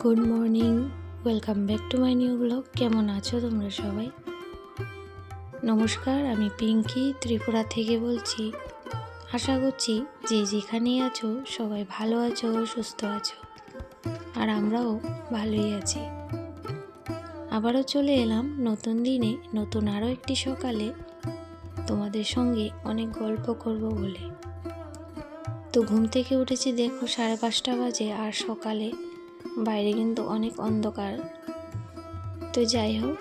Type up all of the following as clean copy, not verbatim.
Good morning, welcome back to my new blog. কেমন আছো তোমরা সবাই? নমস্কার, আমি পিঙ্কি ত্রিপুরা থেকে বলছি। আশা করছি যে যেখানেই আছো সবাই ভালো আছো, সুস্থ আছো, আর আমরাও ভালোই আছি। আবারও চলে এলাম নতুন দিনে, নতুন আরও একটি সকালে তোমাদের সঙ্গে অনেক গল্প করব বলে। তো ঘুম থেকে উঠেছি, দেখো 5:30 বাজে, আর সকালে বাইরে কিন্তু অনেক অন্ধকার। তো যাই হোক,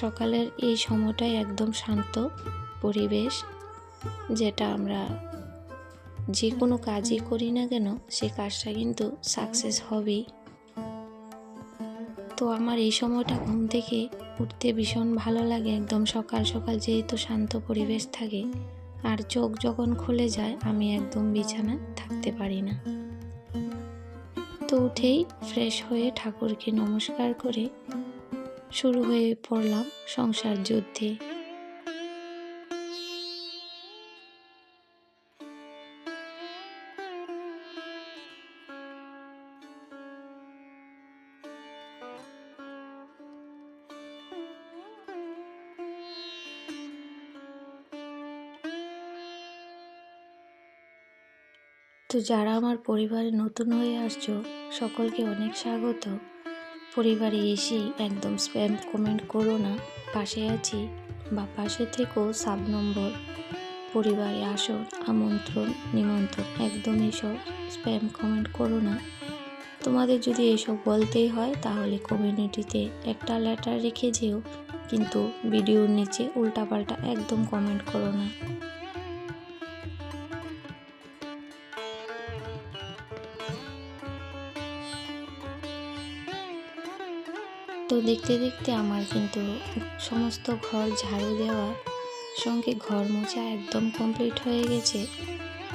সকালের এই সময়টাই একদম শান্ত পরিবেশ, যেটা আমরা যে কোনো কাজই করি না কেন সে কাজটা কিন্তু সাকসেস হবেই। তো আমার এই সময়টা ঘুম থেকে উঠতে ভীষণ ভালো লাগে, একদম সকাল সকাল, যেহেতু শান্ত পরিবেশ থাকে। আর চোখ যখন খুলে যায় আমি একদম বিছানায় থাকতে পারি না। তো উঠেই ফ্রেশ হয়ে ঠাকুরকে নমস্কার করে শুরু হয়ে পড়লাম সংসার যুদ্ধে। তো যারা আমার পরিবারে নতুন হয়ে আসছো সকলকে অনেক স্বাগত। পরিবারে এসেই একদম স্প্যাম কমেন্ট করো না, পাশে আছি বা পাশে থেকেও 7 নম্বর পরিবারে আসো, আমন্ত্রণ নিমন্ত্রণ, একদম এসব স্প্যাম কমেন্ট করো না। তোমাদের যদি এসব বলতেই হয় তাহলে কমিউনিটিতে একটা লেটার রেখে যেও, কিন্তু ভিডিওর নিচে উল্টাপাল্টা একদম কমেন্ট করো না। তো দেখতে দেখতে আমার কিন্তু সমস্ত ঘর ঝাড়ু দেওয়ার সঙ্গে ঘর মোছা একদম কমপ্লিট হয়ে গেছে।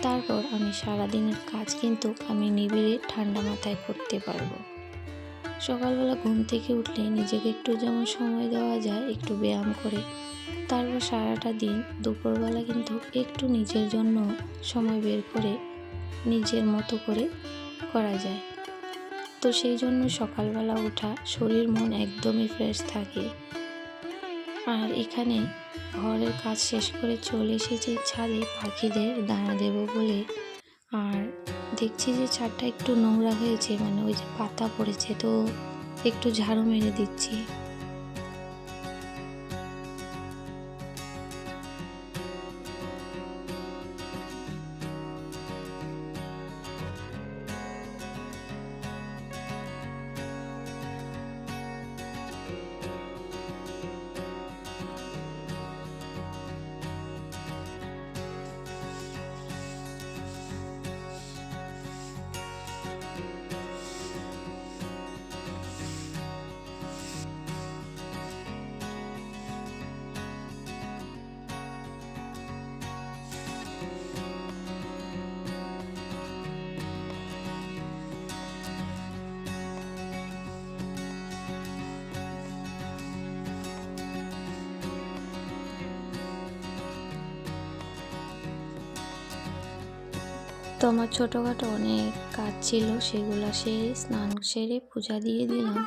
তারপর আমি সারাদিনের কাজ কিন্তু আমি নিবিড়ে ঠান্ডা মাথায় করতে পারবো। সকালবেলা ঘুম থেকে উঠলে নিজেকে একটু যেমন সময় দেওয়া যায়, একটু ব্যায়াম করে, তারপর সারাটা দিন দুপুরবেলা কিন্তু একটু নিজের জন্য সময় বের করে নিজের মতো করে করা যায়। তো সেই জন্য সকালবেলা ওঠা, শরীর মন একদমই ফ্রেশ থাকে। আর এখানে ঘরের কাজ শেষ করে চলে এসেছি ছাদে পাখিদের দানা দেব বলে। আর দেখছি যে ছাদটা একটু নোংরা হয়েছে, মানে ওই যে পাতা পড়েছে, তো একটু ঝাড়ু মেরে দিচ্ছি। তো আমার ছোটোখাটো অনেক কাজ ছিল, সেগুলো সেরে স্নান সেরে পূজা দিয়ে দিলাম।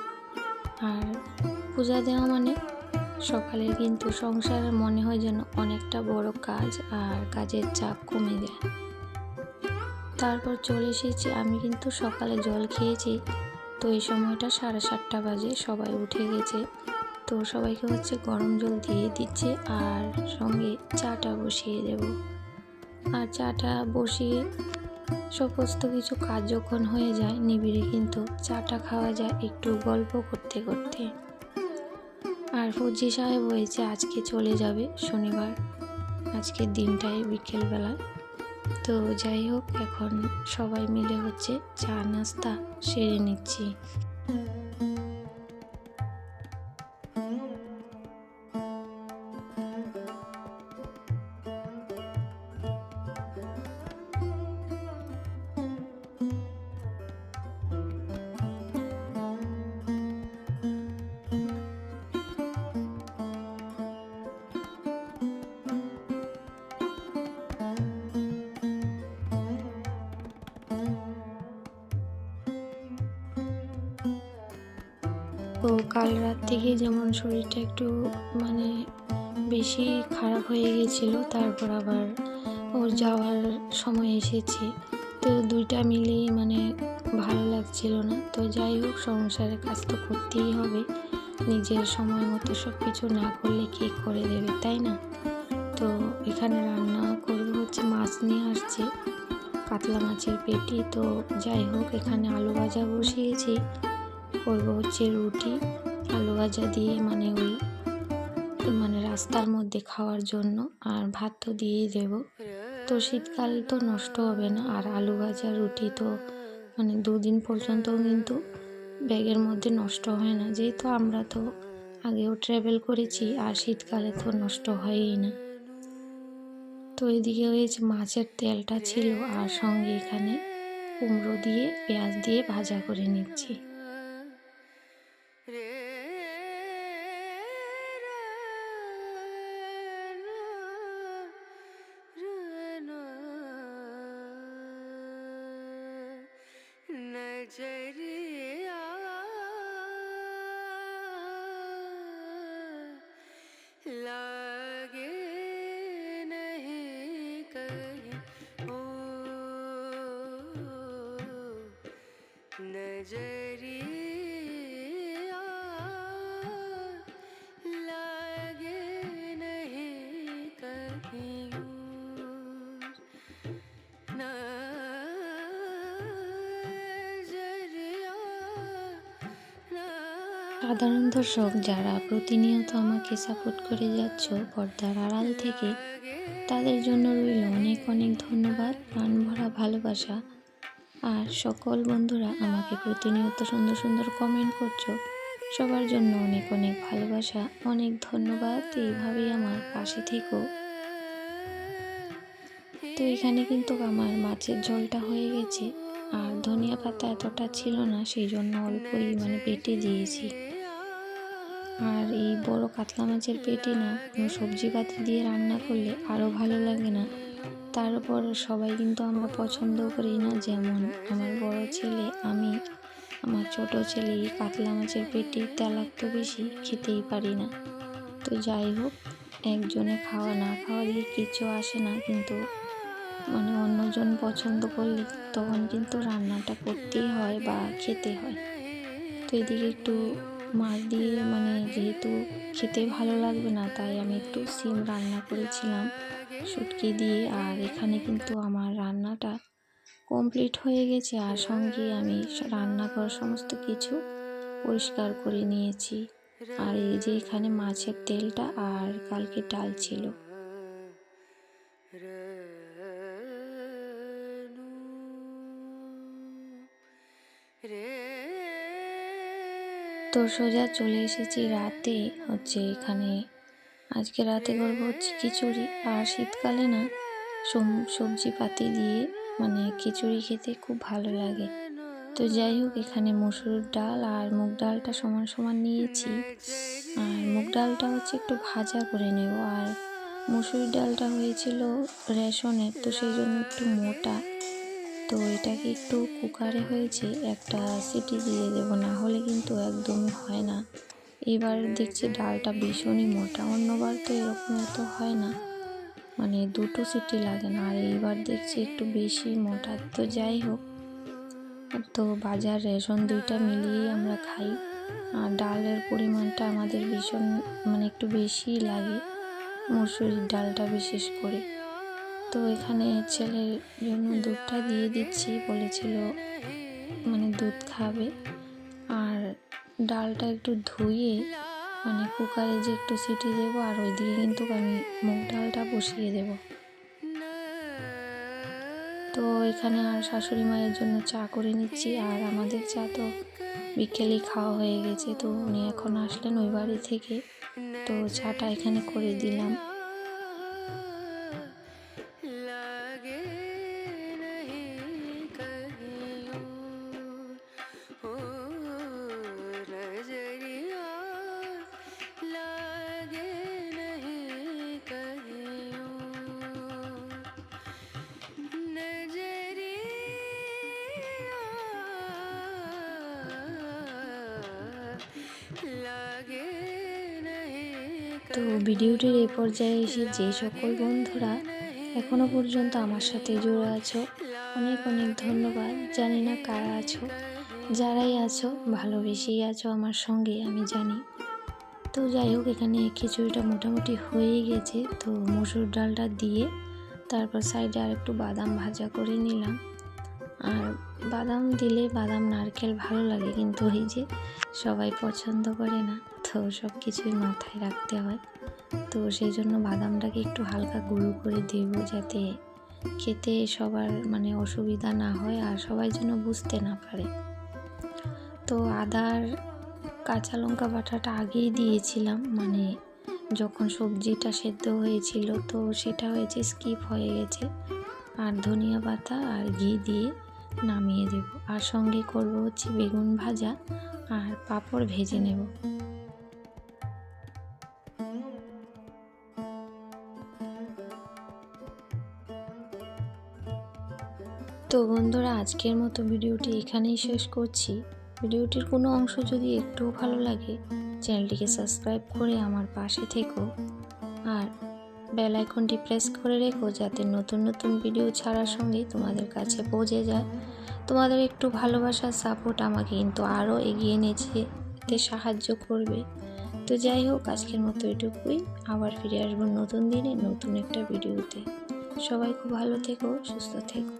আর পূজা দেওয়া মানে সকালের কিন্তু সংসারের মনে হয় যেন অনেকটা বড় কাজ, আর কাজের চাপ কমে যায়। তারপর চলে এসেছি, আমি কিন্তু সকালে জল খেয়েছি। তো এই সময়টা 7:30 বাজে, সবাই উঠে গেছে। তো সবাইকে হচ্ছে গরম জল দিয়ে দিচ্ছে, আর সঙ্গে চাটা বসিয়ে দেব। আর চাটা বসিয়ে সমস্ত কিছু কাজ যখন হয়ে যায়, নিবিড়ে কিন্তু চাটা খাওয়া যায় একটু গল্প করতে করতে। আর ফৌজি সাহেব হয়েছে আজকে চলে যাবে শনিবার, আজকের দিনটাই বিকেলবেলা। তো যাই হোক, এখন সবাই মিলে হচ্ছে চা নাস্তা সেরে নিচ্ছি। তো কাল রাত থেকে যেমন শরীরটা একটু মানে বেশি খারাপ হয়ে গিয়েছিল, তারপর আবার ওর যাওয়ার সময় এসেছে, তো দুইটা মিলেই মানে ভালো লাগছিল না। তো যাই হোক, সংসারের কাজ তো করতেই হবে, নিজের সময় মতো সব কিছু না করলে কে করে দেবে, তাই না? তো এখানে রান্না করবো হচ্ছে, মাছ নিয়ে আসছে, কাতলা মাছের পেটি। তো যাই হোক, এখানে আলু ভাজা বসিয়েছি, করবো হচ্ছে রুটি আলু ভাজা দিয়ে, মানে রাস্তার মধ্যে খাওয়ার জন্য। আর ভাত তো দিয়েই দেবো, তো শীতকাল তো নষ্ট হবে না। আর আলু ভাজা রুটি তো মানে 2 দিন পর্যন্তও কিন্তু ব্যাগের মধ্যে নষ্ট হয় না, যেহেতু আমরা তো আগেও ট্রাভেল করেছি, আর শীতকালে তো নষ্ট হয়ই না। তো এদিকে হয়েছে মাছের তেলটা ছিল, আর সঙ্গে এখানে কুমড়ো দিয়ে পেঁয়াজ দিয়ে ভাজা করে নিচ্ছি। नजरिया लागे नहीं कहीं ओ नजरिया लागे नहीं कहीं और नजरिया সাধারণ দর্শক যারা প্রতিনিয়ত আমাকে সাপোর্ট করে যাচ্ছ পর্দার আড়াল থেকে, তাদের জন্য রইল অনেক অনেক ধন্যবাদ, প্রাণ ভরা ভালোবাসা। আর সকল বন্ধুরা আমাকে প্রতিনিয়ত সুন্দর সুন্দর কমেন্ট করছো, সবার জন্য অনেক অনেক ভালোবাসা, অনেক ধন্যবাদ। এইভাবেই আমার পাশে থেকো। তো এখানে কিন্তু আমার মাছের ঝোলটা হয়ে গেছে, আর ধনিয়া পাতা এতটা ছিল না, সেই জন্য অল্পই মানে বেটে দিয়েছি। আর এই বড় কাতলা মাছের পেটি না কোনো সবজিপাতি দিয়ে রান্না করলে আরও ভালো লাগে না। তার উপর সবাই কিন্তু আমরা পছন্দ করি না, যেমন আমার বড় ছেলে, আমি, আমার ছোট ছেলে এই কাতলা মাছের পেটি তেলাক্ত বেশি খেতেই পারি না। তো যাই হোক, একজনে খাওয়া না খাওয়া দিয়ে কিছু আসে না, কিন্তু মানে অন্যজন পছন্দ করলে তখন কিন্তু রান্নাটা করতেই হয় বা খেতে হয়। তো এদিকে একটু মাছ দিয়ে মানে যেহেতু খেতে ভালো লাগবে না, তাই আমি একটু সিম রান্না করেছিলাম শুটকি দিয়ে। আর এখানে কিন্তু আমার রান্নাটা কমপ্লিট হয়ে গেছে, আর সঙ্গে আমি রান্নাঘর সমস্ত কিছু পরিষ্কার করে নিয়েছি। আর এই যে এখানে মাছের তেলটা আর কালকে ডাল ছিল। তো সোজা চলে এসেছি রাতে, হচ্ছে এখানে আজকে রাতে করবো হচ্ছে খিচুড়ি। আর শীতকালে না সবজি পাতি দিয়ে মানে খিচুড়ি খেতে খুব ভালো লাগে। তো যাই হোক, এখানে মসুর ডাল আর মুগ ডালটা সমান সমান নিয়েছি। আর মুগ ডালটা হচ্ছে একটু ভাজা করে নেব, আর মসুর ডালটা হয়েছিল রেশনের, তো সেই জন্য একটু মোটা। তো এটাকে একটু কুকারে হয়েছে, একটা সিটি দিয়ে দেবো, না হলে কিন্তু একদমই হয় না। এবার দেখছি ডালটা ভীষণই মোটা, অন্যবার তো এরকম এত হয় না, মানে 2টো সিটি লাগে না। আর এইবার দেখছি একটু বেশি মোটা। তো যাই হোক, তো বাজার রেশন দুইটা মিলিয়েই আমরা খাই, আর ডালের পরিমাণটা আমাদের ভীষণ মানে একটু বেশিই লাগে, মুসুরির ডালটা বিশেষ করে। তো এখানে ছেলের জন্য দুধটা দিয়ে দিচ্ছি, বলেছিল মানে দুধ খাবে। আর ডালটা একটু ধুয়ে মানে কুকারে যে একটু সিটি দেবো, আর ওইদিকে কিন্তু আমি মুগ ডালটা বসিয়ে দেবো। তো এখানে আর শাশুড়ি মায়ের জন্য চা করে নিচ্ছি, আর আমাদের চা তো বিকেলেই খাওয়া হয়ে গেছে। তো উনি এখন আসলেন ওই বাড়ি থেকে, তো চাটা এখানে করে দিলাম। लागे नहीं कहीं और नजरिया लागे नहीं कहीं और नजरिया তো ভিডিওটির এই পর্যায়ে এসে যে সকল বন্ধুরা এখনো পর্যন্ত আমার সাথে জুড়ে আছো, অনেক অনেক ধন্যবাদ। জানি না কারা আছো, যারাই আছো ভালোবেসেই আছো আমার সঙ্গে, আমি জানি। তো যাই হোক, এখানে খিচুড়িটা মোটামুটি হয়েই গেছে। তো মসুর ডালটা দিয়ে তারপর সাইডে আর একটু বাদাম ভাজা করে নিলাম। আর বাদাম দিলে বাদাম নারকেল ভালো লাগে, কিন্তু এই যে সবাই পছন্দ করে না, তো সব কিছুই মাথায় রাখতে হয়। তো সেই জন্য বাদামটাকে একটু হালকা গুঁড়ো করে দেব, যাতে খেতে সবার মানে অসুবিধা না হয় আর সবাই যেন বুঝতে না পারে। তো আদার কাঁচা লঙ্কা বাটাটা আগেই দিয়েছিলাম, মানে যখন সবজিটা সেদ্ধ হয়েছিল, তো সেটা হয়েছে স্কিপ হয়ে গেছে। আর ধনিয়া পাতা আর ঘি দিয়ে নামিয়ে দেব। আর সঙ্গে করব হচ্ছে বেগুন ভাজা আর পাঁপড় ভেজে নেব। তো বন্ধুরা, আজকের মতো ভিডিওটি এখানেই শেষ করছি। ভিডিওটির কোনো অংশ যদি একটুও ভালো লাগে, চ্যানেলটিকে সাবস্ক্রাইব করে আমার পাশে থেকো আর বেল আইকনটি প্রেস করে রেখো, যাতে নতুন নতুন ভিডিও ছাড়ার সঙ্গেই তোমাদের কাছে পৌঁছে যায়। তোমাদের একটু ভালোবাসার সাপোর্ট আমাকে কিন্তু আরও এগিয়ে নিয়ে যেতে সাহায্য করবে। তো যাই হোক, আজকের মতো এটুকুই। আবার ফিরে আসবো নতুন দিনে নতুন একটা ভিডিওতে। সবাই খুব ভালো থেকো, সুস্থ থেকো।